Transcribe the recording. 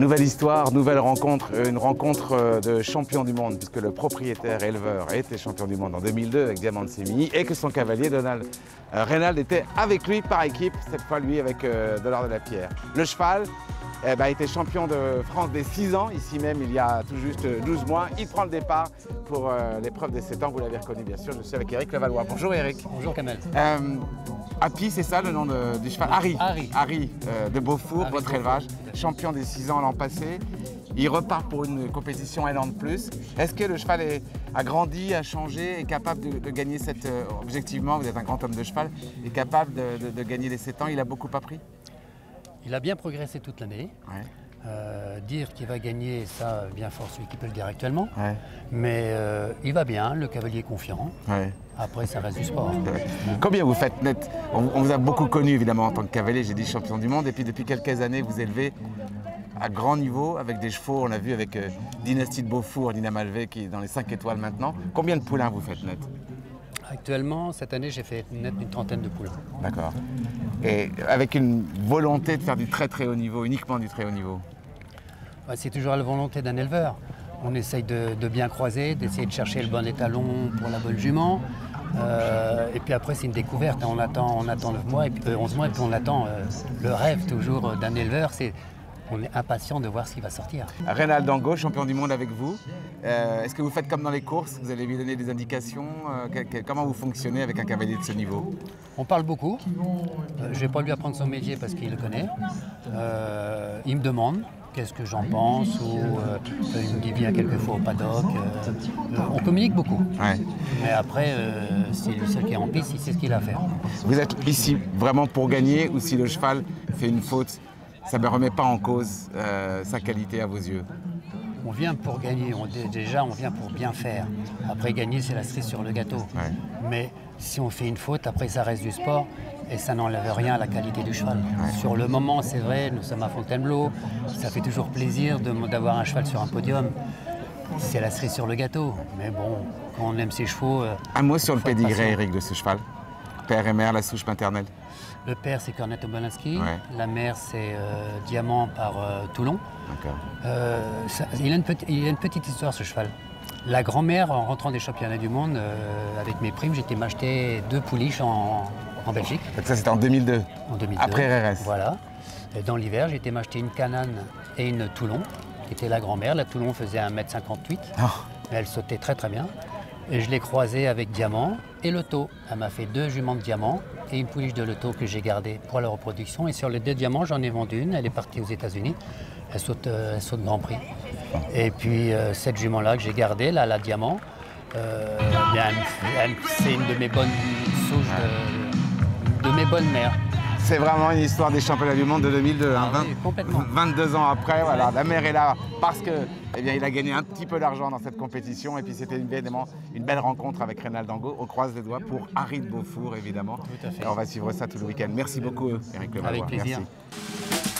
Nouvelle histoire, nouvelle rencontre, une rencontre de champion du monde, puisque le propriétaire éleveur a été champion du monde en 2002 avec Diamant de Sémilly et que son cavalier Donald Reynald était avec lui par équipe, cette fois lui avec Dollard de la Pierre. Le cheval a été champion de France des 6 ans, ici même il y a tout juste 12 mois. Il prend le départ pour l'épreuve des 7 ans, vous l'avez reconnu bien sûr, je suis avec Eric Levallois. Bonjour Eric. Bonjour Kamel. Happy, c'est ça le nom du cheval? Harry de Beaufour, votre élevage, champion des 6 ans l'an passé. Il repart pour une compétition un an de plus. Est-ce que le cheval a grandi, a changé, est capable de gagner cette... objectivement, vous êtes un grand homme de cheval, est capable de gagner les 7 ans, il a beaucoup appris? Il a bien progressé toute l'année. Ouais. Dire qu'il va gagner, ça, bien fort celui qui peut le dire actuellement. Ouais. Mais il va bien, le cavalier est confiant. Ouais. Après, ça reste du sport. Ouais. Combien vous faites net? On vous a beaucoup connu évidemment en tant que cavalier, j'ai dit champion du monde. Et puis depuis quelques années, vous élevez à grand niveau avec des chevaux. On l'a vu avec Dynastie de Beaufour, Nina Malvé qui est dans les 5 étoiles maintenant. Combien de poulains vous faites net? Actuellement, cette année, j'ai fait net une trentaine de poulains. D'accord. Et avec une volonté de faire du très très haut niveau, uniquement du très haut niveau? C'est toujours la volonté d'un éleveur. On essaye de bien croiser, d'essayer de chercher le bon étalon pour la bonne jument. Et puis après, c'est une découverte. On attend 9 mois, et puis, 11 mois, et puis on attend le rêve toujours d'un éleveur. On est impatient de voir ce qui va sortir. Reynald Dango, champion du monde avec vous. Est-ce que vous faites comme dans les courses? Vous allez lui donner des indications? Comment vous fonctionnez avec un cavalier de ce niveau? On parle beaucoup. Je ne vais pas lui apprendre son métier parce qu'il le connaît. Il me demande qu'est-ce que j'en pense, ou il me dit bien quelquefois au paddock. On communique beaucoup. Ouais. Mais après, c'est lui seul qui est en piste, il sait ce qu'il a à faire. Vous êtes ici vraiment pour gagner, ou si le cheval fait une faute, ça ne remet pas en cause sa qualité à vos yeux? On vient pour gagner, déjà on vient pour bien faire. Après gagner, c'est la cerise sur le gâteau. Ouais. Mais si on fait une faute, après ça reste du sport et ça n'enlève rien à la qualité du cheval. Ouais. Sur le moment, c'est vrai, nous sommes à Fontainebleau, ça fait toujours plaisir d'avoir un cheval sur un podium. C'est la cerise sur le gâteau. Mais bon, quand on aime ses chevaux... Un mot sur le pédigré, Eric, de ce cheval? Père et mère, la souche maternelle? Le père, c'est Cornetto Bolinski. Ouais. La mère, c'est Diamant par Toulon. Il a une petite histoire, ce cheval. La grand-mère, en rentrant des championnats du monde, avec mes primes, j'étais m'acheter 2 pouliches en Belgique. Donc ça, c'était en 2002? En 2002. Après RS. Voilà. Et dans l'hiver, j'étais m'acheter une Canane et une Toulon, qui était la grand-mère. La Toulon faisait 1,58 m, mais elle sautait très très bien. Et je l'ai croisée avec Diamant et Loto. Elle m'a fait 2 juments de Diamant et une pouliche de Loto que j'ai gardée pour la reproduction. Et sur les 2 diamants, j'en ai vendu une. Elle est partie aux États-Unis. Elle saute Grand Prix. Et puis cette jument-là que j'ai gardée, là, la Diamant, c'est une de mes bonnes souches, de mes bonnes mères. C'est vraiment une histoire des championnats du monde de 2002. Ah, oui, complètement. 22 ans après, voilà, la mère est là parce que, il a gagné un petit peu d'argent dans cette compétition. Et puis c'était évidemment une belle rencontre avec Reynald Dango. On croise les doigts pour Harry de Beaufour, évidemment. Tout à fait. Et on va suivre ça tout le week-end. Merci beaucoup, Eric Levallois. Avec plaisir. Merci.